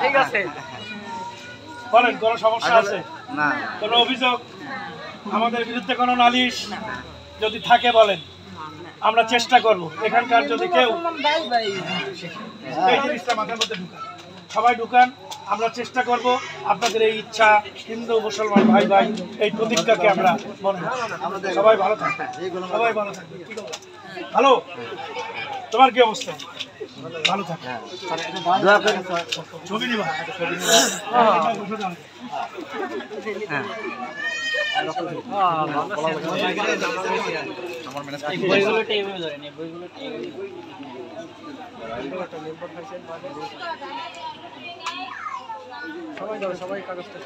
ঠিক আছে, বলেন কোনো সমস্যা আছে? না কোনো অভিযোগ আমাদের বিরুদ্ধে কোনো নালিশ যদি থাকে বলেন, আমরা চেষ্টা করব। এখানকার যদি কেউ এই জিনিসটা মাথার মধ্যে ঢুকান, সবাই ঢুকান, আমরা চেষ্টা করব আপনাদের এই ইচ্ছা, হিন্দু মুসলমান ভাই ভাই এই প্রতিজ্ঞাকে আমরা মনে রাখি। সবাই ভালো থাকবে, সবাই ভালো থাকবে। ভালো, তোমার কি অবস্থা? ভালো থাকে, ছবি নিবা। সবাই কাগজটা